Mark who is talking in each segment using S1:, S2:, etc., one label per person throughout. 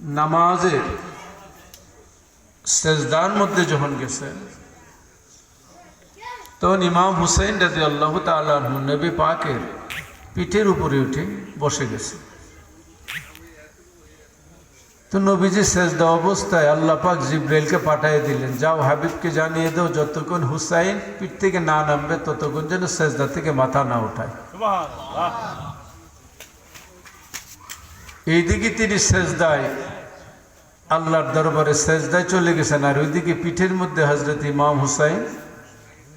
S1: নামাজে সেজদার মধ্যে যখন গেছেন তখন ইমাম হুসাইন রাদিয়াল্লাহু তাআলা আনহু নবী পাকের পিঠের উপরে উঠে বসে গেছে। তো নবীজি সেজদা অবস্থায় আল্লাহ পাক জিব্রাইলকে পাঠিয়ে দিলেন, যাও হাবিবকে জানিয়ে দাও যতক্ষণ হুসাইন পিঠ থেকে না নামবে ততক্ষণ যেন সেজদা থেকে মাথা না উঠায়। এইদিকে তিনি সেজদায় আল্লাহর দরবারে সেজদায় চলে গেছেন, আর ওইদিকে পিঠের মধ্যে হযরত ইমাম হুসাইন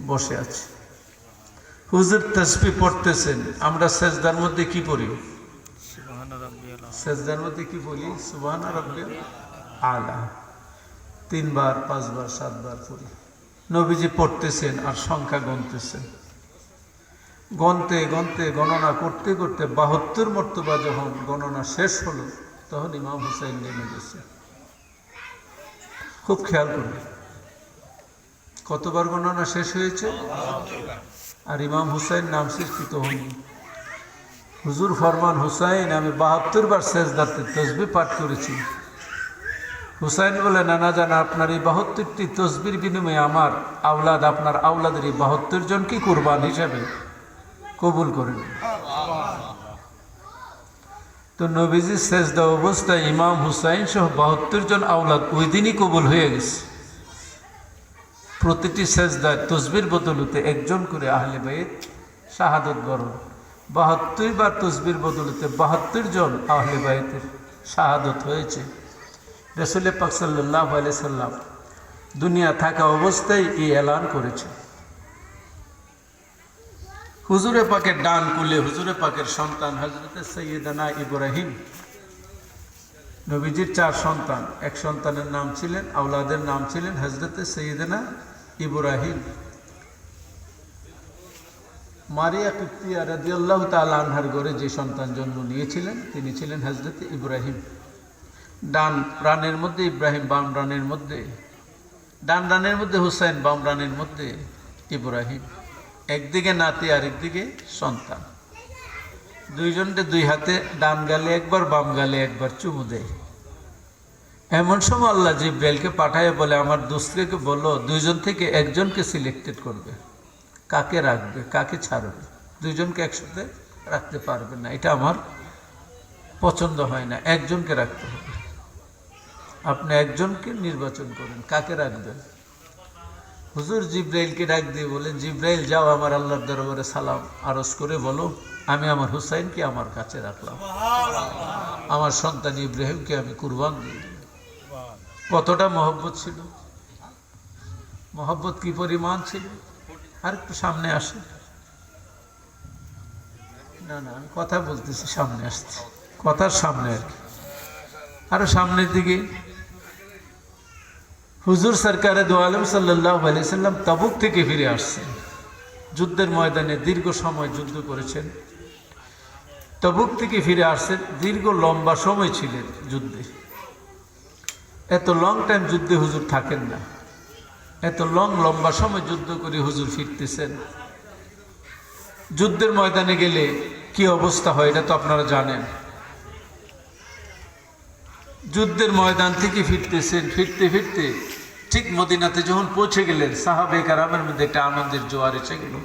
S1: বসে আছে। হুজুর তাসবিহ পড়তেছেন, আমরা সেজদার মধ্যে কি পড়ি? সেজদার মধ্যে কি বলি? সুবহান রাব্বিয়াল আলা। 3 বার 5 বার 7 বার পড়ি। নবীজি পড়তেছেন আর সংখ্যা গণতেছেন, গণতে গণতে গণনা করতে করতে 72 মর্তবা যখন গণনা শেষ হলো তখন ইমাম হুসাইন নেমে গেছে। খুব খেয়াল করবে কতবার গণনা শেষ হয়েছে, আর ইমাম হুসাইন নাম সৃষ্টিত হয়নি। হুজুর ফরমান, হুসাইন আমি 72 বার সেজদাতে তাসবিহ পাঠ করেছি। হুসাইন বলে, না জানা আপনার এই 72টি তাসবিহর বিনিময়ে আমার আওলাদ, আপনার আওলাদের এই 72 জনকে কুরবান হিসাবে কবুল করেন। তো নবীজি সেজদা অবস্থায় ইমাম হুসাইন সহ 72 জন আওলাদ ওই দিনই কবুল হয়ে গেছে। প্রতিটি সেজদায় তাসবিহর বদলতে একজন করে আহলে বাইত শাহাদত বরণ। 72 বার তাসবিহর বদলতে 72 জন আহলে বাইতের শাহাদত হয়েছে। রাসূল পাক সাল্লাল্লাহু আলাইহি সাল্লাম দুনিয়া থাকা অবস্থায় এই এলান করেছে। হুজুরে পাকের ডান কুলে হুজুরে পাকের সন্তান হযরত সাইয়্যিদানা ইব্রাহিম, নবীজির 4 সন্তান, এক সন্তানের নাম ছিলেন, আওলাদের নাম ছিলেন হযরত সাইয়্যিদানা ইব্রাহিম। মারিয়া কিপ্তিয়া রাদিয়াল্লাহু তাআলা আনহার ঘরে যে সন্তান জন্ম নিয়েছিলেন তিনি ছিলেন হযরত ইব্রাহিম। ডান রানের মধ্যে ইব্রাহিম, বাম রানের মধ্যে, ডান রানের মধ্যে হুসাইন, বাম রানের মধ্যে ইব্রাহিম। একদিকে নাতি আর একদিকে সন্তান। দুইজনকে দুই হাতে ডান গালে একবার বাম গালে একবার চুমু দেয়। এমন সময় আল্লাহ জিব্রাইলকে পাঠায় বলে, আমার দোস্তকে বলো দুইজন থেকে একজনকে সিলেক্টেড করবে, কাকে রাখবে কাকে ছাড়বে। দুইজনকে একসাথে রাখতে পারবে না, এটা আমার পছন্দ হয় না, একজনকে রাখতে হবে। আপনি একজনকে নির্বাচন করেন, কাকে রাখবেন। হুজুর জিব্রাইলকে ডাক দিয়ে বলেন, জিব্রাইল যাও আমার আল্লাহর দরবারে সালাম আরজ করে বলো আমি আমার হুসাইনকে আমার কাছে রাখলাম, আমার সন্তান ইব্রাহিমকে আমি কুরবান দিয়ে দিলাম। কতটা মহব্বত ছিল, মহব্বত কি পরিমাণ ছিল। আর একটু সামনে আসে, না না আমি কথা বলতেছি, সামনে আসছে, কথার সামনে আর কি, আরো সামনের দিকে। হুজুর সরকারে দো আলম সাল্লাল্লাহু আলাইহি সাল্লাম তাবুক থেকে ফিরে আসছেন। যুদ্ধের ময়দানে দীর্ঘ সময় যুদ্ধ করেছেন, তাবুক থেকে ফিরে আসছেন। দীর্ঘ লম্বা সময় ছিলেন যুদ্ধে, এত লং টাইম যুদ্ধে হুজুর থাকেন না, এত লম্বা সময় যুদ্ধ করে হুজুর ফিরতেছেন। যুদ্ধের ময়দানে গেলে কি অবস্থা হয় এটা তো আপনারা জানেন। যুদ্ধের ময়দান থেকে ফিরতেছেন, ফিরতে ফিরতে ঠিক মদিনাতে যখন পৌঁছে গেলেন সাহাবে কেরামের মধ্যে একটা আনন্দের জোয়ার এসে গেল।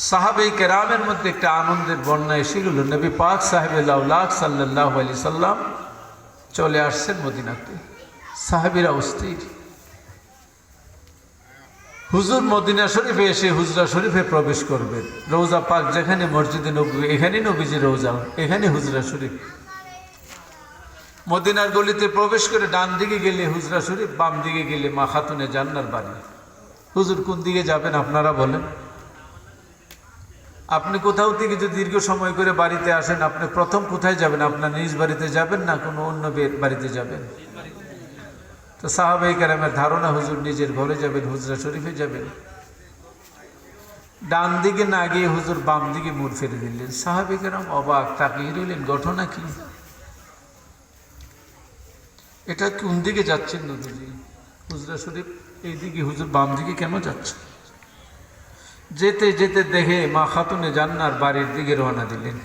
S1: সাহাবে কেরামের মধ্যে একটা আনন্দের বন্যা এসে গেল। নবী পাক সাহেবে লাউলাক সাল্লাল্লাহু আলাইহি সাল্লাম চলে আসছেন মদিনাতে। সাহাবীরা অস্থির। হুজুর মদিনা শরীফে এসে হুজরা শরীফে প্রবেশ করবেন। রওজা পাক যেখানে মসজিদে নববী, এখানে নবীজি রওজা, এখানে হুজরা শরীফ। মদিনার গলিতে প্রবেশ করে ডান দিকে গেলে হুজরা শরীফ, বাম দিকে গেলে মা খাতুনে জান্নার বাড়ি। হুজুর কোন দিকে যাবেন আপনারা বলেন? আপনি কোথাও থেকে যদি দীর্ঘ সময় করে বাড়িতে আসেন, আপনি প্রথম কোথায় যাবেন? আপনার নিজ বাড়িতে যাবেন না কোনো অন্য বাড়িতে যাবেন? তো সাহাবায়ে কেরামের ধারণা হুজুর নিজের ঘরে যাবেন, হুজরা শরীফে যাবেন। ডান দিকে না গিয়ে হুজুর বাম দিকে মুড় ফিরে দিলেন। সাহাবায়ে কেরাম অবাক, তাকিয়ে রইলেন, ঘটনা কি? এটা কোন দিকে যাচ্ছেন নবীজি? হুজরা শরীফ এইদিকে, হুজুর বাম দিকে কেন যাচ্ছে? যেতে যেতে দেখে মা খাতুনে জান্নার বাড়ির দিকে রওনা দিলেন।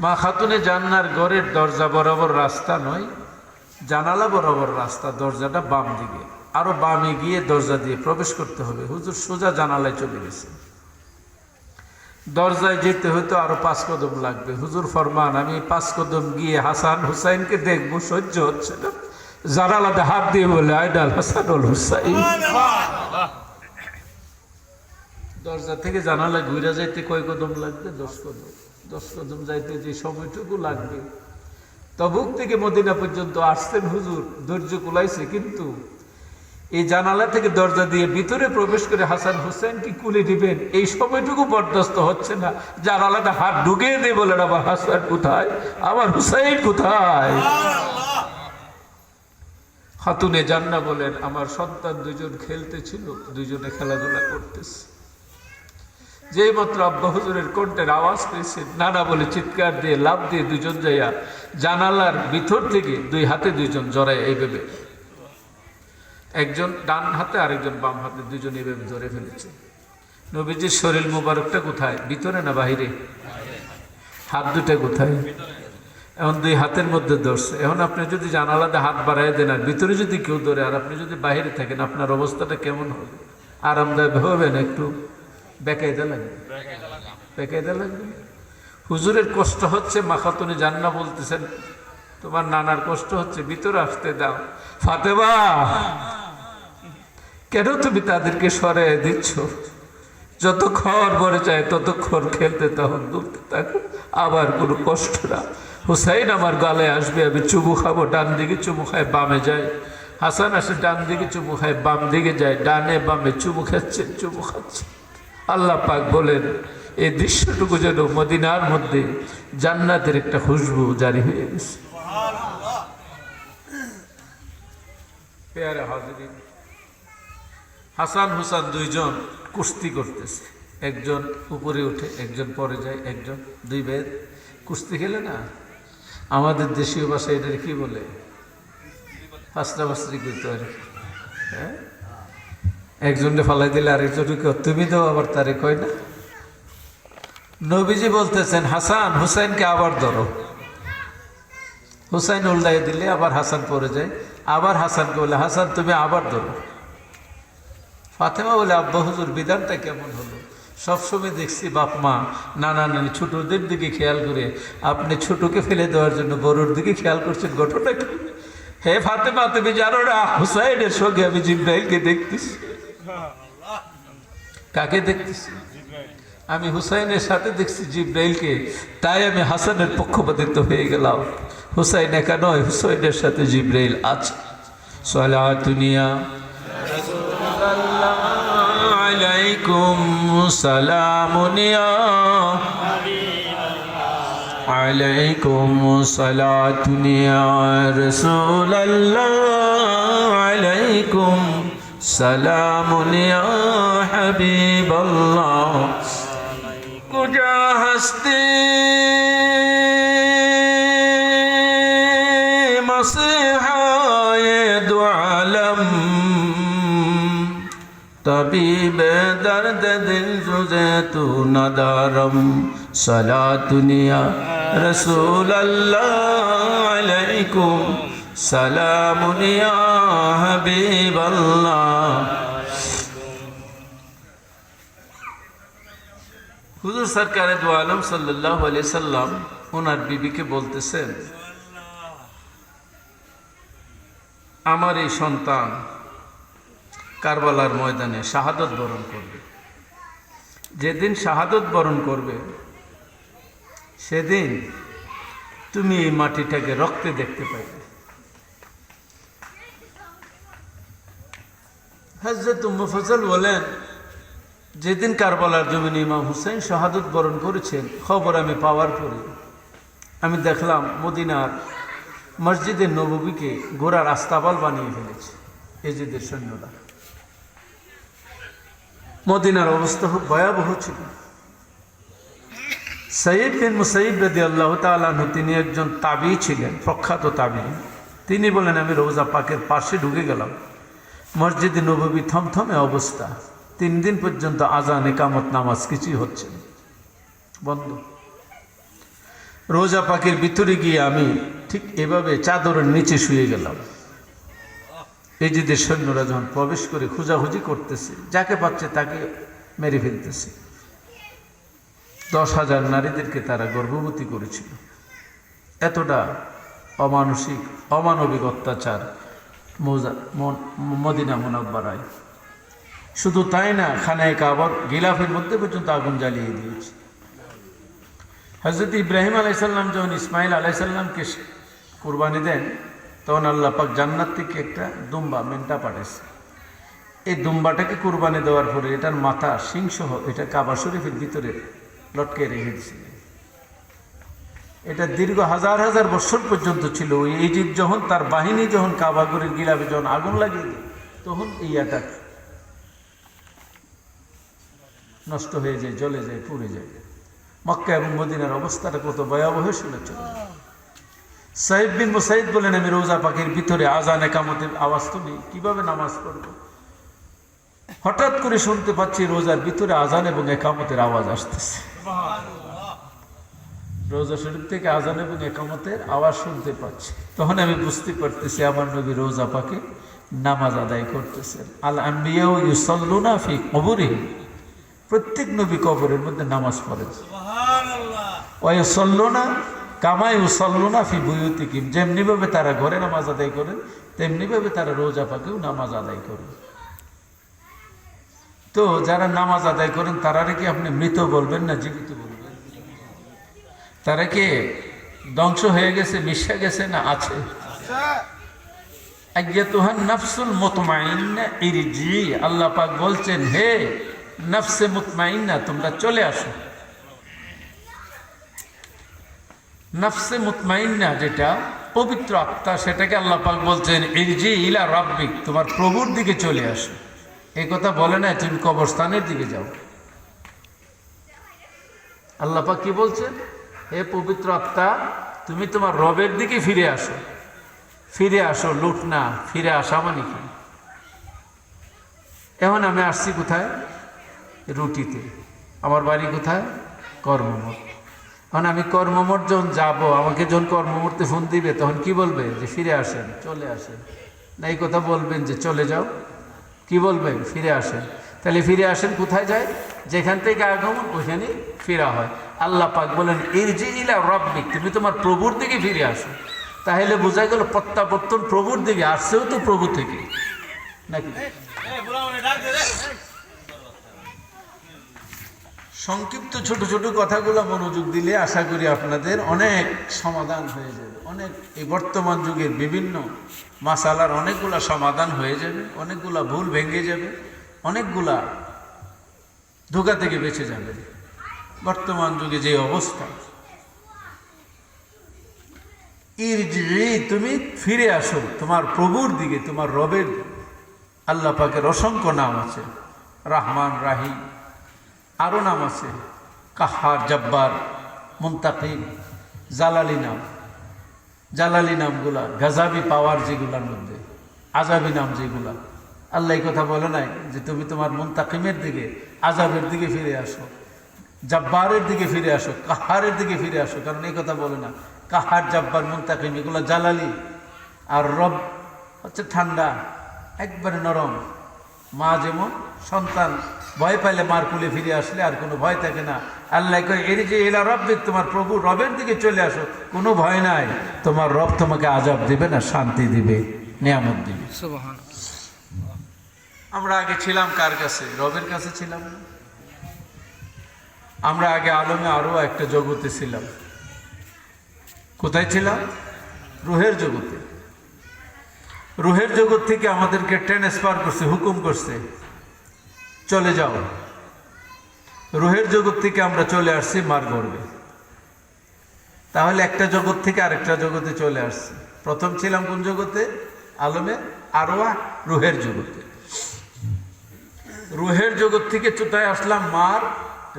S1: মা খাতুনে জান্নার ঘরের দরজা বরাবর রাস্তা নয়, জানালা বরাবর রাস্তা, দরজাটা বাম দিকে, আরো বামে গিয়ে দরজা দিয়ে প্রবেশ করতে হবে। হুজুর সোজা জানালায় চলে গেছে, দরজায় যেতে হয়তো আরো 5 কদম লাগবে। হুজুর ফরমান, আমি 5 কদম গিয়ে হাসান হুসাইনকে দেখবো, সহ্য হচ্ছে না। জানালাতে হাত দিয়ে বলে, আইডাল হাসানুল হুসাইন। দরজা থেকে জানালায় ঘুরে যাইতে কয় কদম লাগবে? 10 কদম। 10 কদম যাইতে যে সময়টুকু লাগবে, তবুক থেকে মদিনা পর্যন্ত আসতেন হুজুর, ধৈর্য কুলাইছে, কিন্তু এই জানালা থেকে দরজা দিয়ে ভিতরে প্রবেশ করে হাসান হুসাইনকে কুলে দিবেন, এই সময়টুকু বরদাস্ত হচ্ছে না। জানালাটা হাত ঢুকিয়ে দিয়ে বলেন, আমার হাসান কোথায়, আমার হুসাইন কোথায়? খাতুনে জান্নাহ বলেন, আমার সন্তান 2জন খেলতেছিল, 2জনে খেলাধুলা করতেছে। যেই মাত্র আব্বা হুজুরের কণ্ঠের আওয়াজ পেয়েছে, নানা বলে চিৎকার দিয়ে লাফ দিয়ে 2জন যাইয়া জানালার ভিতর থেকে 2 হাতে 2জন জড়ায় এইভাবে, একজন ডান হাতে আরেকজন বাম হাতে, 2জন এইভাবে ধরে ফেলেছে। নবীজির শরীর মোবারকটা কোথায়, ভিতরে না বাহিরে? হাত দুটা কোথায়? এখন 2 হাতের মধ্যে ধরছে। এখন আপনি যদি জানালাতে হাত বাড়াই দেন আর ভিতরে যদি কেউ ধরে, আর আপনি যদি বাহিরে থাকেন, আপনার অবস্থাটা কেমন হবে? আরামদায়ক হবে না? একটু বেকায়দা লাগবে, বেকায়দা লাগবে। হুজুরের কষ্ট হচ্ছে, মা খাতুনে জান্নাহ বলতেছেন, তোমার নানার কষ্ট হচ্ছে, ভিতরে আসতে দাও। ফাতেমা, কেন তুমি তাদেরকে সরাই দিচ্ছ? যতক্ষণ মরে যায় ততক্ষণ খেলতে, তখন দুলতে থাকো, আবার কোনো কষ্ট না। হুসাইন আমার গালে আসবে, আমি চুমু খাবো, ডান দিকে চুমু খায়, বামে যায়। হাসান আসে, ডান দিকে চুমু খায়, বাম দিকে যায়, ডানে বামে চুমু খাচ্ছে, চুমু খাচ্ছে। আল্লাহ পাক বলেন, এই দৃশ্যটুকু যেন মদিনার মধ্যে জান্নাতের একটা খুশবু জারি হয়ে গেছে। পেয়ারে হাজিরিন, হাসান হুসান 2জন কুস্তি করতেছে, একজন উপরে উঠে, একজন পরে যায়, একজন 2 ভাই কুস্তি খেলে না, আমাদের দেশীয় ভাষায় এটার কি বলে, ফাসরাফাসরি করতে পারে। হ্যাঁ, একজনকে ফালাই দিলে আরেকজনকে তুমি তো আবার তারে কয় না। নবীজি বলতেছেন, হাসান হুসাইনকে আবার ধরো। হুসাইন উল্টাই দিলে আবার হাসান পরে যায়, আবার হাসানকে বলে, হাসান তুমি আবার ধরো। ফাতেমা বলে, আব্বা হুজুর বিধানটা কেমন হলো? সবসময় দেখছি বাপ মা নানা নানি ছোটদের দিকে খেয়াল করে, আপনি ছোটকে ফেলে দেওয়ার জন্য বড়োর দিকে খেয়াল করছেন, ঘটনা কি? হে ফাতেমা, তুমি জানো না হুসাইনের সঙ্গে আমি জিব্রাইলকে দেখতেছি। কাকে দেখতেছি? আমি হুসাইনের সাথে দেখছি জিব্রাইলকে, তাই আমি হাসানের পক্ষপাতিত্ব হয়ে গেলাম। হুসাইন একা নয়, হুসাইনের সাথে জিব্রাইল আছে। সালাতুনিয়া আলাইকুম সালামুনিয়া আলাইকুম সালাতুনিয়া রাসূলুল্লাহ আলাইকুম সালামুনিয়া হাবিবাল্লাহ। কুজা হস্তি মসিহায়ে দু আলম तबीब दर्द दिल जुज़े तू नदारम सलातुनिया रसूल अल्लाह अलैकुम सलामुनिया हबीब अल्लाह। हुजूर सरकार दो आलम सल्लल्लाहु अलैहि वसल्लम ওনার বিবিকে বলতেছেন, আমার এই সন্তান কারবালার ময়দানে শাহাদত বরণ করবে। যেদিন শাহাদত বরণ করবে সেদিন তুমি এই মাটিটাকে রক্তে দেখতে পাইবে। হযরত মুফাজ্জল বলেন, যেদিন কারবালার জমিনে ইমাম হুসাইন শাহাদত বরণ করেছেন, খবর আমি পাওয়ার পরে আমি দেখলাম মদিনার মসজিদে নববীকে ঘোড়ার আস্তাবল বানিয়ে ফেলেছে এজিদের সৈন্যরা। মদিনার অবস্থা খুব ভয়াবহ ছিল। সাইয়্যিদ বিন মুসাইয়্যিব রাদিয়াল্লাহু তাআলা আনহু, তিনি একজন তাবী ছিলেন, প্রখ্যাত তাবী। তিনি বলেন, আমি রওজা পাকের পাশে ঢুকে গেলাম, মসজিদে নববী থমথমে অবস্থা, 3 দিন পর্যন্ত আজান, ইকামত, নামাজ কিছুই হচ্ছে না, বন্ধ। রোজা পাকের ভিতরে গিয়ে আমি ঠিক এভাবে চাদরের নিচে শুয়ে গেলাম। এজিদের সৈন্যরা যখন প্রবেশ করে খোঁজাখুঁজি করতেছে, যাকে পাচ্ছে তাকে মেরে ফেলতেছে। 10,000 নারীদেরকে তারা গর্ভবতী করেছিল। এতটা অমানবিক অত্যাচার মদিনা মুনাব্বারায়। শুধু তাই না, খানায়ে কাবার গিলাফের মধ্যে পর্যন্ত আগুন জ্বালিয়ে দিয়েছে। হযরত ইব্রাহিম আলাইহিস সালাম যখন ইসমাইল আলাইহিস সালামকে কুরবানি দেন, তখন আল্লাহ পাক জান্নাত থেকে একটা দুম্বা মেন্টা পাঠাইছে। এই দুম্বাটাকে কুরবানি দেওয়ার পরে এটার মাথা সিংসহ এটা কাবা শরীফের ভিতরে লটকে রেখে দিয়েছিলেন। এটা দীর্ঘ হাজার হাজার বছর পর্যন্ত ছিল। ওই ইজিপ্ট যখন তার বাহিনী যখন কাবাগরের গিলাফে যখন আগুন লাগিয়ে দেয়, তখন এই ইয়াটা নষ্ট হয়ে যায়, জ্বলে যায়, পুড়ে যায়। মক্কা এবং মদিনার অবস্থাটা কত ভয়াবহ ছিল। সাইদ বিন মুসাইদ বলেন, আমি রোজা পাকের ভিতরে আজান একামতের আওয়াজ শুনি, কিভাবে নামাজ পড়ব? হঠাৎ করে শুনতে পাচ্ছি রোজার ভিতরে আজান এবং একামতের আওয়াজ আসতেছে। রোজা শরীফ থেকে আজান এবং একামতের আওয়াজ শুনতে পাচ্ছি। তখন আমি বুঝতে পারতেছি আমার নবী রোজা পাকে নামাজ আদায় করতেছেন। আল আম্বিয়া ইউসাল্লুনা ফি কুবুরিহিম, প্রত্যেক নবী কবরের মধ্যে নামাজ পড়েন। ওয়া ইউসাল্লুনা কামা ইউসাল্লুনা ফি বুয়ুতিহিম, যেমনি ভাবে তারা ঘরে নামাজ আদায় করেন, তেমনি ভাবে তারা রোজা পাকেও নামাজ আদায় করেন। তো যারা নামাজ আদায় করেন তারা কি আপনি মৃত বলবেন না জীবিত বলবেন? তারা কি ধ্বংস হয়ে গেছে, মিশে গেছে, না আছে? আইয়াতুহান নাফসুল মুতমাইন্না ইরজি, আল্লাহ পাক বলছেন, হে নফসে মুতমাইন্না, তোমরা চলে আসো। নফসে মুতমাইন্না যেটা পবিত্র আত্মা, সেটাকে আল্লাহ পাক বলছেন ইরজি ইলা রাব্বিক, তোমার প্রভুর দিকে চলে আসো। এই কথা বলে না তুমি কবরস্থানের দিকে যাও। আল্লাহ পাক কি বলছেন? হে পবিত্র আত্মা, তুমি তোমার রবের দিকে ফিরে আসো। ফিরে আসো, লুট না, ফিরে আসা মানে কি? এখন আমি আসছি কোথায়? রুটিতে। আমার বাড়ি কোথায়? কর্মমঠ। এখন আমি কর্মমঠ যখন যাবো, আমাকে যখন কর্মমূর্তে ফোন দিবে, তখন কি বলবে? যে ফিরে আসেন, চলে আসেন। না এই কথা বলবেন যে চলে যাও? কি বলবেন? ফিরে আসেন। তাহলে ফিরে আসেন কোথায় যায়? যেখান থেকে আগমন ওইখানে ফিরা হয়। আল্লাহ পাক বলেন ইরজি ইলা রাব্বিক, তুমি তোমার প্রভুর দিকে ফিরে আসো। তাহলে বোঝা গেল প্রত্যাবর্তন প্রভুর দিকে, আসছেও তো প্রভু থেকে, নাকি? সংক্ষিপ্ত ছোট ছোট কথাগুলো মনোযোগ দিলে আশা করি আপনাদের অনেক সমাধান হয়ে যাবে। অনেক এই বর্তমান যুগের বিভিন্ন মাসালার অনেকগুলা সমাধান হয়ে যাবে, অনেকগুলা ভুল ভেঙে যাবে, অনেকগুলা ধোঁকা থেকে বেঁচে যাবে। বর্তমান যুগে যে অবস্থা, ইরজি, তুমি ফিরে আসো তোমার প্রভুর দিকে, তোমার রবের। আল্লাহ পাকের অসংখ্য নাম আছে, রহমান, রাহিম, আরও নাম আছে, কাহার, জব্বার, মুনতাকিম, জালালি নাম। জালালি নামগুলা গাজাবি পাওয়ার যেগুলার মধ্যে, আজাবি নাম যেগুলা, আল্লাহ এই কথা বলে নাই যে তুমি তোমার মুনতাকিমের দিকে, আজাবের দিকে ফিরে আসো, জব্বারের দিকে ফিরে আসো, কাহারের দিকে ফিরে আসো। কারণ এই কথা বলে না। কাহার, জব্বার, মুনতাকিম এগুলো জালালি। আর রব হচ্ছে ঠান্ডা, একবারে নরম। মা যেমন সন্তান ভয় পাইলে মার কুলে ফিরে আসলে আর কোনো ভয় থাকে না। আল্লাহ কয় এর যে এলা রব্বিক, তোমার প্রভু রবের দিকে চলে আসো, কোনো ভয় নাই। তোমার রব তোমাকে আজাব দিবে না, শান্তি দিবে, নিয়ামত দিবে। আমরা আগে ছিলাম কার কাছে? রবের কাছে ছিলাম না? আমরা আগে আলমে আরো একটা জগতে ছিলাম। কোথায় ছিলাম? রুহের জগতে। রুহের জগৎ থেকে আমাদেরকে ট্রান্সফার করছে, হুকুম করছে চলে যাও। রুহের জগৎ থেকে আমরা চলে আসছি মার গর্ভে। তাহলে একটা জগৎ থেকে আরেকটা জগতে চলে আসছি। প্রথম ছিলাম কোন জগতে? আলমে আরওয়াহ, রুহের জগতে। রুহের জগৎ থেকে চোতায় আসলাম মার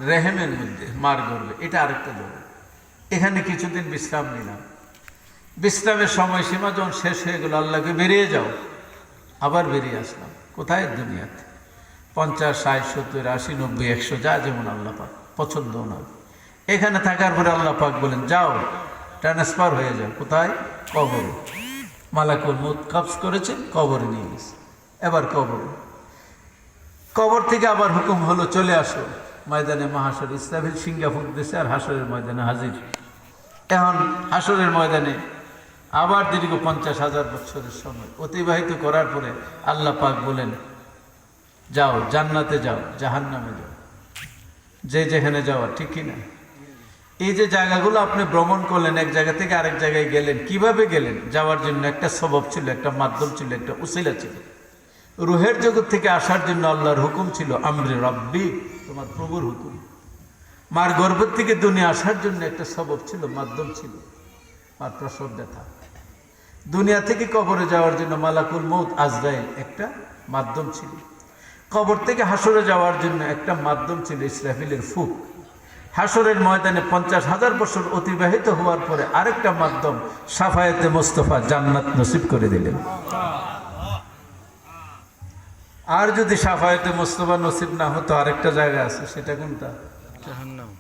S1: রেহেমের মধ্যে, মার গর্ভে। এটা আরেকটা জগৎ। এখানে কিছুদিন বিশ্রাম নিলাম। বিশ্রামের সময়সীমা যখন শেষ হয়ে গেল, আল্লাহকে বেরিয়ে যাও, আবার বেরিয়ে আসলাম। কোথায়? দুনিয়াতে। 50, 60, 70, 80, 90, 100 যা যেমন আল্লাহ পাক পছন্দ ওনার। এখানে থাকার পরে আল্লাহ পাক বলেন যাও, ট্রান্সফার হয়ে যাও। কোথায়? কবরে। মালাকুল মউত কবজ করেছে, কবরে নিয়ে গেছে। এবার কবর থেকে আবার হুকুম হলো চলে আসো ময়দানে মাহাশর। ইসরাফিল সিংহা ফুঁক দিয়েছে আর হাসরের ময়দানে হাজির। এখন হাসরের ময়দানে আবার দীর্ঘ 50,000 বছরের সময় অতিবাহিত করার পরে আল্লাহ পাক বলেন যাও, জান্নাতে যাও, জাহান্নামে যাও, যে যেখানে যাওয়া, ঠিক কিনা? এই যে জায়গাগুলো আপনি ভ্রমণ করলেন, এক জায়গা থেকে আরেক জায়গায় গেলেন, কিভাবে গেলেন? যাওয়ার জন্য একটা সবব ছিল, একটা মাধ্যম ছিল, একটা উসিলা ছিল। রুহের জগৎ থেকে আসার জন্য আল্লাহর হুকুম ছিল আমরে রব্বি, তোমার প্রভুর হুকুম। মার গর্ভের থেকে দুনিয়া আসার জন্য একটা সবব ছিল, মাধ্যম ছিল, আর প্রসব ব্যথা। দুনিয়া থেকে কবরে যাওয়ার জন্য মালাকুল মউত আজরাইল একটা মাধ্যম ছিল। কবর থেকে হাসরে যাওয়ার জন্য একটা মাধ্যম ছিল ইসরাফিলের ফুক। হাসরের ময়দানে 50,000 বছর অতিবাহিত হওয়ার পরে আরেকটা মাধ্যম সাফায়েতে মোস্তফা জান্নাত নসিব করে দিলেন। আর যদি সাফায়েতে মোস্তফা নসিব না হতো, আরেকটা জায়গা আছে, সেটা কোনটা? জাহান্নাম।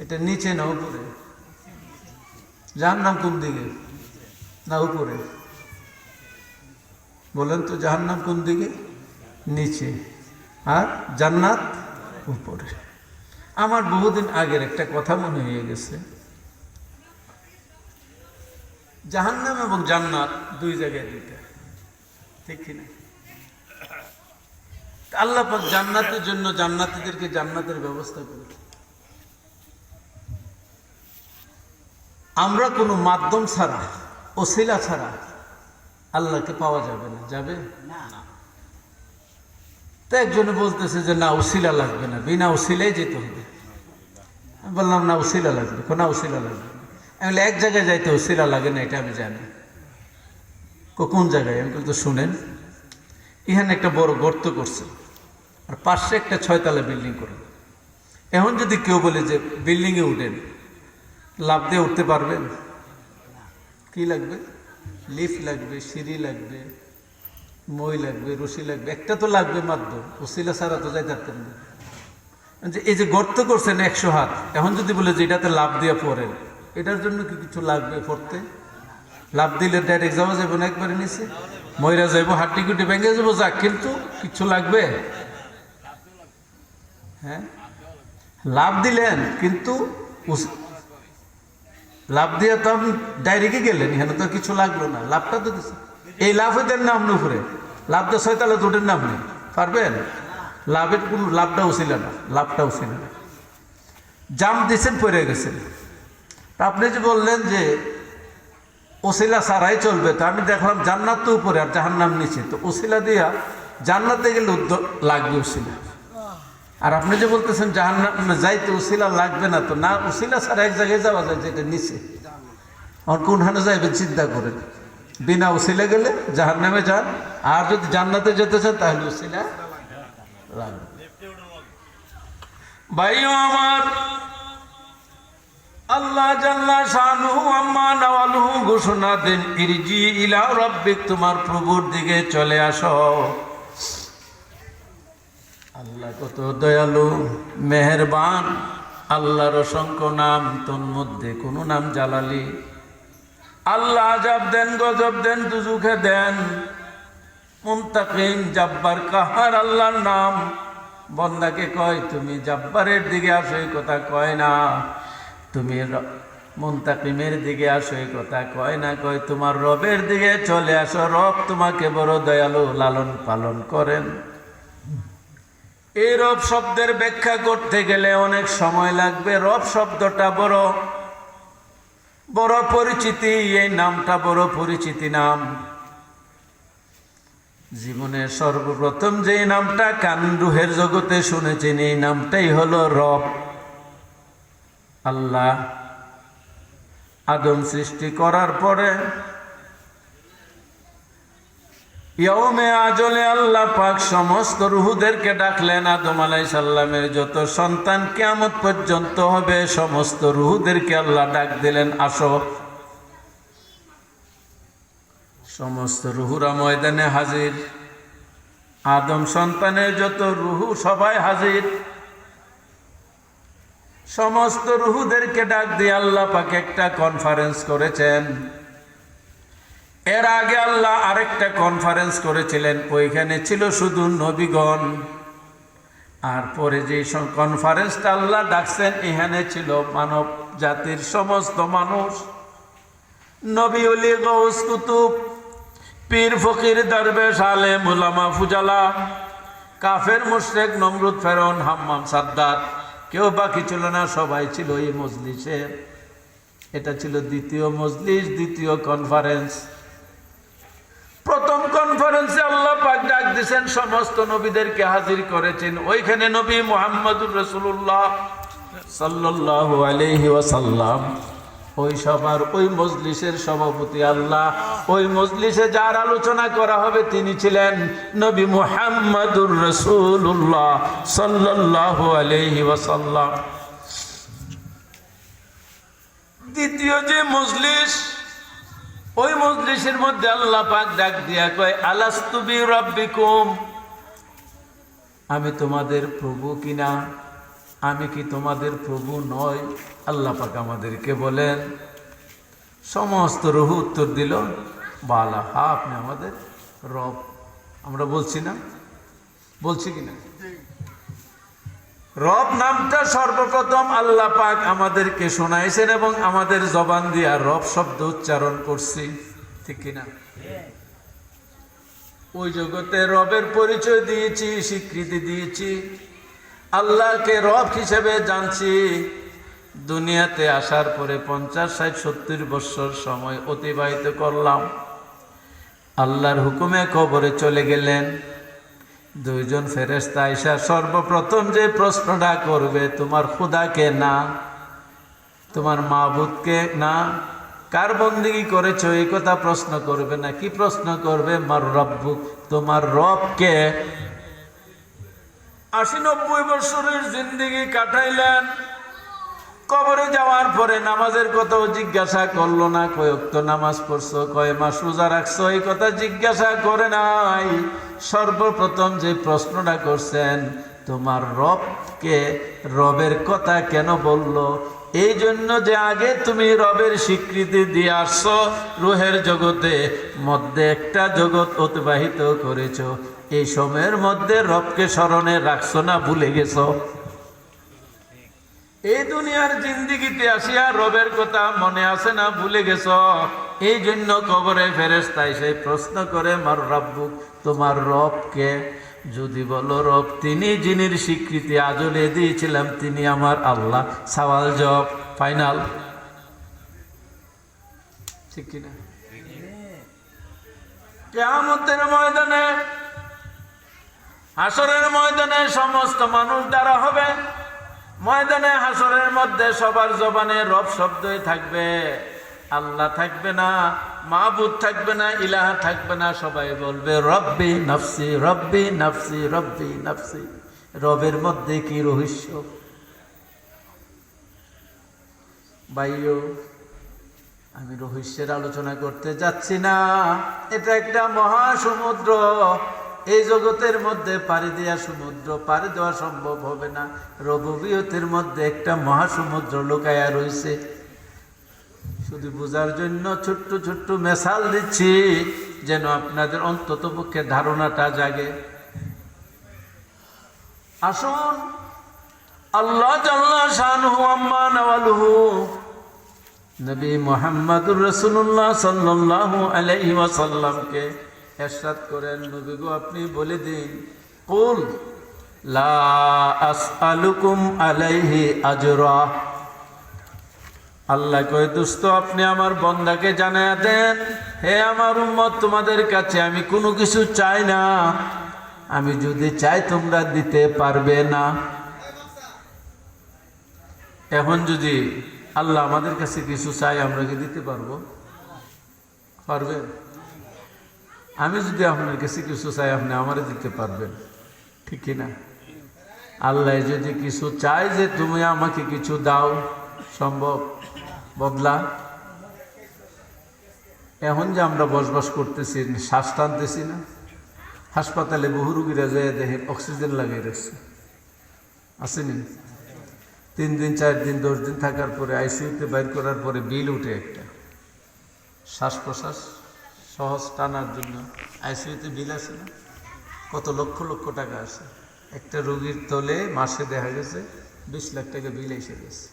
S1: এটা নিচে না উপরে? জাহান্নাম কোন দিকে? না উপরে? বলেন তো, জাহান্নাম কোন দিকে? নিচে, আর জান্নাত উপরে। আমার বহুদিন আগের একটা কথা মনে হয়ে গেছে, জাহান্নাম এবং জান্নাত দুই জায়গায় দুইটা, ঠিক কিনা? আল্লাহ পাক জান্নাতের জন্য জান্নাতীদেরকে জান্নাতের ব্যবস্থা করেছে। আমরা কোনো মাধ্যম ছাড়া, ওসিলা ছাড়া আল্লাহকে পাওয়া যাবে না। যাবে না? তো একজনে বলতেছে যে না, ওসিলা লাগবে না, বিনা ওসিলাই যেতে হবে। আমি বললাম না, ওসিলা লাগবে। কোন ওসিলা লাগবে? আমি বলি এক জায়গায় যাইতে ওসিলা লাগে না, এটা আমি জানি। কোন জায়গায়? আমি কিন্তু শুনেন, এখানে একটা বড় গর্ত করছে, আর পাশে একটা 6 তলা বিল্ডিং করে। এখন যদি কেউ বলে যে বিল্ডিংয়ে উঠেন, লাফ দিয়ে উঠতে পারবেন? কি লাগবে? লিফট লাগবে, সিঁড়ি লাগবে, মই লাগবে, রশি লাগবে, একটা তো লাগবে মাধ্যম। ওসিলা ছাড়া তো যাইতে পারতেন না। এই যে গর্ত করছেন 100 হাত, এখন যদি বলে যে এটাতে লাফ দিয়ে পড়েন, এটার জন্য কি কিছু লাগবে পড়তে? লাফ দিলে ডাইরেক্ট যাওয়া যাবে না, একবারে নিচে ময়রা যাইব, হাড্ডি কুটি ভেঙে যাবো, যাক, কিন্তু কিছু লাগবে। হ্যাঁ, লাভ দিলেন, কিন্তু লাভ দিয়ে তো আপনি ডাইরেক্টে গেলেন, এখানে তো কিছু লাগলো না, লাভটা তো দিচ্ছে। এই লাভে দেন না আপনি উপরে, লাভ তো 6 তলা উঠেন না, আপনি পারবেন? লাভের কোন লাভটা উছিল না, লাভটা উছিল না। জাম দিচ্ছেন, পড়ে গেছেন। আপনি যে বললেন যে ওসিলা ছাড়াই চলবে, তো আমি দেখলাম জান্নাত তো উপরে আর জাহান্নাম নিচে, তো ওসিলা দিয়া জান্নাতে গেলে লাগবে ওসিলা। আর আপনি যে বলতেছেন জাহান্নাম যাইতে ওসিলা লাগবে না, তো না, ওসিলা ছাড়া এক জায়গায় যাওয়া যায় যেটা নিচে। আর কোনখানে যাইবেন চিন্তা করেন। বিনা ওসিলা গেলে জাহান্নামে যান, আর যদি জান্নাতে যেতে চান তাহলে ওসিলা লাগবে। ভাইও আমার, আল্লাহ জাল্লা শানুহু আম্মা নাওয়ালুহু ঘোষণা দেন, ইরজি ইলা রাব্বিক, তোমার প্রভুর দিকে চলে আসো। আল্লাহ কত দয়ালু, মেহেরবান। আল্লাহর অসংখ্য নাম, তোর মধ্যে কোনো নাম জালালি। আল্লাহ আজাব দেন, গজব দেন, দুজুখে দেন, মুনতাকিম, জাব্বার, কাহার আল্লাহর নাম। বন্দাকে কয় তুমি জাব্বারের দিকে আসো, এই কথা কয় না। তুমি মুনতাকিমের দিকে আসো, এই কথা কয় না। কয় তোমার রবের দিকে চলে আসো, রব তোমাকে বড় দয়ালু, লালন পালন করেন। এই রব শব্দের ব্যাখ্যা করতে গেলে অনেক সময় লাগবে। রব শব্দটা বড় পরিচিতি, এই নামটা বড় পরিচিতি নাম। জীবনে সর্বপ্রথম যে নামটা কান রুহের জগতে শুনেছেন, এই নামটাই হলো রব। আল্লাহ আদম সৃষ্টি করার পরে ইয়ৌমে আজলে আল্লাহ পাক সমস্ত রুহুদেরকে ডাকলেন। আদম আলাইহিস সালামের যত সন্তান কিয়ামত পর্যন্ত হবে, সমস্ত রুহুদেরকে আল্লাহ ডাক দিলেন, আসো। সমস্ত রুহুরা ময়দানে হাজির। আদম সন্তানের যত রুহু সবাই হাজির। সমস্ত রুহুদেরকে ডাক দিয়ে আল্লাহ পাক একটা কনফারেন্স করেছেন। এর আগে আল্লাহ আরেকটা কনফারেন্স করেছিলেন, ওইখানে ছিল শুধু নবীগণ। আর পরে যে কনফারেন্সটা আল্লাহ ডাকছেন, এখানে ছিল মানব জাতির সমস্ত মানুষ। নবী, ওলি, গৌস, কুতুব, পীর, ফকির, দরবেশ, আলেম, উলামা, ফুজালা, কাফের, মুশরিক, নমরুদ, ফেরাউন, হাম্মাম, সাদ্দাত, কেউ বাকি ছিল না, সবাই ছিল এই মজলিসে। এটা ছিল দ্বিতীয় মজলিস, দ্বিতীয় কনফারেন্স। প্রথম কনফারেন্সে আল্লাহ পাক ডাক দিয়েছেন, সমস্ত নবীদেরকে হাজির করেছেন। ওইখানে নবী মুহাম্মদুর রাসূলুল্লাহ সাল্লাল্লাহু আলাইহি ওয়াসাল্লাম ওই সবার ওই মজলিসের সভাপতি। আল্লাহ ওই মজলিসে যার আলোচনা করা হবে তিনি ছিলেন নবী মুহাম্মদুর রাসূলুল্লাহ সাল্লাল্লাহু আলাইহি ওয়াসাল্লাম। দ্বিতীয় যে মজলিস, ওই মজলিসের মধ্যে আল্লাহ পাক ডাক দিয়া কয়, আলাস্তু বিরাব্বিকুম, আমি তোমাদের প্রভু কিনা? আমি কি তোমাদের প্রভু নয়? আল্লাহ পাক আমাদেরকে বলেন। সমস্ত রূহ উত্তর দিল, বালা, হ্যাঁ আপনি আমাদের রব। আমরা বলছি না, বলছি কিনা? রব নামটা সর্বপ্রথম আল্লাহ পাক আমাদেরকে শোনাইছেন এবং আমাদের জবান দিয়া রব শব্দ উচ্চারণ করছি, ঠিক কিনা? ওই জগতে রবের পরিচয় দিয়েছি, স্বীকৃতি দিয়েছি, আল্লাহকে রব হিসেবে জানছি। দুনিয়াতে আসার পরে 50, 60, 70 বছর সময় অতিবাহিত করলাম। আল্লাহর হুকুমে কবরে চলে গেলেন। দুইজন ফেরেশতা আইসা সর্বপ্রথম যে প্রশ্নটা করবে, তোমার খুদাকে না, তোমার মাবুদকে না, কার বন্দেগী করেছো এই কথা প্রশ্ন করবে না। কি প্রশ্ন করবে? মার রব্বুক, তোমার রবকে। 80-90 বছরের জিন্দেগি কাটাইলেন। কবরে যাওয়ার পরে নামাজের কথাও জিজ্ঞাসা করলো না। কয় ওয়াক্ত নামাজ পড়ছো, কয় মাস রোজা রাখছো, এই কথা জিজ্ঞাসা করে নাই। সর্বপ্রথম যে প্রশ্নটা করছেন, তোমার রবকে, রবের কথা কেন বললো? এই জন্য যে আগে তুমি রবের স্বীকৃতি দিয়ে আসছো, রুহের জগতে মধ্যে একটা জগৎ অতিবাহিত করেছো, এই সময়ের মধ্যে রবকে স্মরণে রাখছো না, ভুলে গেছো? এই দুনিয়ার জিন্দিগিতে আসিয়া রবের কথা মনে আছে না, ভুলে গেছ? এই জন্য কবরে ফেরেশতা এসে প্রশ্ন করে, মার রব্বুক, তোমার রবকে? যদি বলো রব তিনি, যিনির স্বীকৃতি আজলে দিয়েছিলাম, তিনি আমার আল্লাহ, সওয়াল জবাব ফাইনাল, ঠিক কিনা? কিয়ামতের ময়দানে, হাসরের ময়দানে সমস্ত মানুষ দ্বারা হবে। ময়দানে হাসরের মধ্যে সবার জবানে রব শব্দই থাকবে, আল্লাহ থাকবে না, মাবুদ থাকবে না, ইলাহা থাকবে না। সবাই বলবে রব্বি নফসি, রব্বি নফসি, রব্বি নফসি। রবের মধ্যে কি রহস্য ভাইও? আমি রহস্যের আলোচনা করতে যাচ্ছি না। এটা একটা মহাসমুদ্র। এই জগতের মধ্যে পাড়ি দেওয়া সমুদ্র পাড়ি দেওয়া সম্ভব হবে না। রুবুবিয়তের মধ্যে একটা মহাসমুদ্র লুকায়া রয়েছে। শুধু বোঝার জন্য ছোট্ট ছোট্ট মেসাল দিচ্ছি, যেন আপনাদের অন্তত পক্ষে ধারণাটা জাগে। আসুন, আল্লাহ জাল্লা শানুহু আম্মা নাওয়ালুহু নবী মুহাম্মদুর রাসূলুল্লাহ সাল্লাল্লাহু আলাইহি ওয়াসাল্লামকে ইরশাদ করেন, নবী গো আপনি বলে দিন, কুল লা আসআলুকুম আলাইহি আজরা। আল্লাহ কয়, দোস্ত আপনি আমার বান্দাকে জানায়া দেন, হে আমার উম্মত, তোমাদের কাছে আমি কোনো কিছু চাই না। আমি যদি চাই তোমরা দিতে পারবে না। এখন যদি আল্লাহ আমাদের কাছে কিছু চাই, আমরা কি দিতে পারবো? পারবেন? আমি যদি আপনার কাছে কিছু চাই, আপনি আমারে দিতে পারবেন, ঠিক কিনা? আল্লাহ যদি কিছু চাই যে তুমি আমাকে কিছু দাও, সম্ভব? বদলা এখন যে আমরা বসবাস করতেছি, শ্বাস টানতেছি না, হাসপাতালে বহু রুগীরা যায় দেখেন অক্সিজেন লাগিয়ে রাখছে, আসেনি? 3 দিন 4 দিন 10 দিন থাকার পরে আইসিইউতে বাইর করার পরে বিল উঠে একটা, শ্বাস প্রশ্বাস সহজ টানার জন্য আইসিইউতে বিল আসে না, কত লক্ষ লক্ষ টাকা আসে। একটা রোগীর তলে মাসে দেখা গেছে 20 লাখ টাকা বিল এসে গেছে।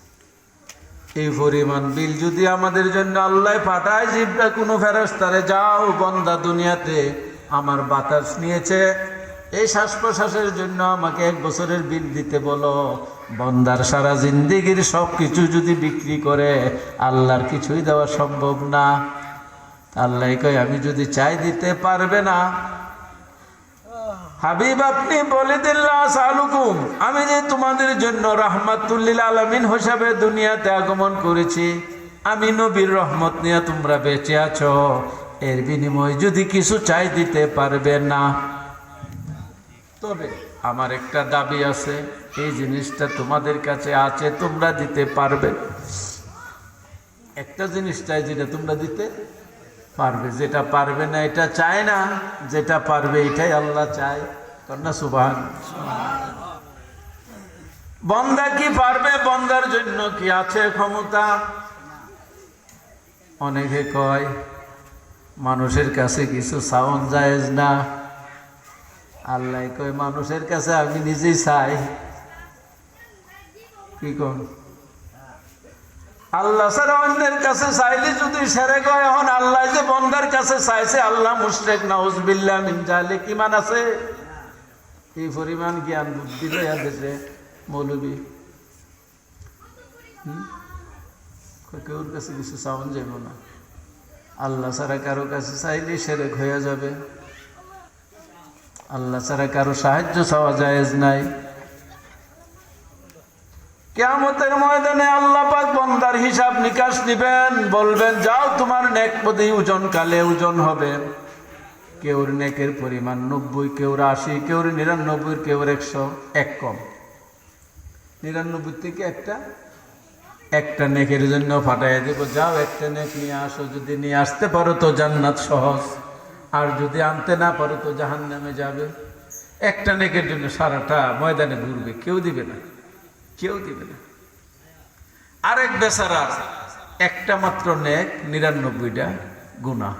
S1: এই পরিমাণ বিল যদি আমাদের জন্য আল্লাহ পাঠায়, জিব্রা কোনো ফেরেশতারে, যাও বান্দা দুনিয়াতে আমার বাতাস নিয়েছে, এই শ্বাস প্রশ্বাসের জন্য আমাকে 1 বছরের বিল দিতে বলো। বান্দার সারা জিন্দেগির সব কিছু যদি বিক্রি করে, আল্লাহর কিছুই দেওয়া সম্ভব না। আল্লাহ কয় আমি যদি চাই দিতে পারবে না। হাবিব আপনি বলে দিল্লা সালুকুম, আমি যে তোমাদের জন্য রাহমাতুল লিল আলামিন হিসাবে দুনিয়াতে আগমন করেছি, আমি নবীর রহমত নিয়ে তোমরা বেঁচে আছো, এর বিনিময়ে যদি কিছু চাই দিতে পারবে না। তবে আমার একটা দাবি আছে, এই জিনিসটা তোমাদের কাছে আছে, তোমরা দিতে পারবে। একটা জিনিস চাই যেটা তোমরা দিতে পারবে, যেটা পারবে না এটা চায় না, যেটা পারবে এটাই আল্লাহ চায়। কন্যা সুবহান। বান্দা কি পারবে? বান্দার জন্য কি আছে ক্ষমতা? অনেকে কয় মানুষের কাছে কিছু চাওন জায়েজ না। আল্লাহ কয় মানুষের কাছে আমি নিজেই চাই। কি কোন? আল্লাহ ছাড়া অন্যের কাছে চাইলে যদি সেরে কয়, এখন আল্লাহ যে বন্দার কাছে চাইছে, আল্লাহ মুশরিক, নাউজুবিল্লাহ মিন জালিক। ঈমান আছে? এই পরিমাণ জ্ঞান বুদ্ধি লইয়া দেশে মৌলবী কেউর কাছে কিছু চাওন যাব না। আল্লাহ ছাড়া কারো কাছে চাইলে সেরেক হয়ে যাবে। আল্লাহ ছাড়া কারো সাহায্য চাওয়া জায়েজ নাই। কিয়ামতের ময়দানে আল্লাহ পাক বান্দার হিসাব নিকাশ নিবেন, বলবেন যাও তোমার নেক প্রতি ওজন কালে ওজন হবে। কেউর নেকের পরিমাণ 90, কেউর 80, কেউর 99, কেউর 100, এক কম। 99 থেকে একটা নেকের জন্য ফাটাইয়া দেব, যাও একটা নেক নিয়ে আসো, যদি নিয়ে আসতে পারো তো জান্নাত সহজ, আর যদি আনতে না পারো তো জাহান্নামে যাবে। একটা নেকের জন্য সারাটা ময়দানে ঘুরবে, কেউ দিবে না, কেউ দিবে না। আরেক বেচারা একটা মাত্র নেক, 99টা গুনাহ।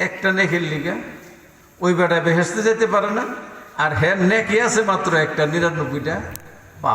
S1: একটা নেকের লিগা ওই বেটা বেহেশতে যেতে পারে না, আর হ্যাঁ নেকি আছে মাত্র একটা, 99টা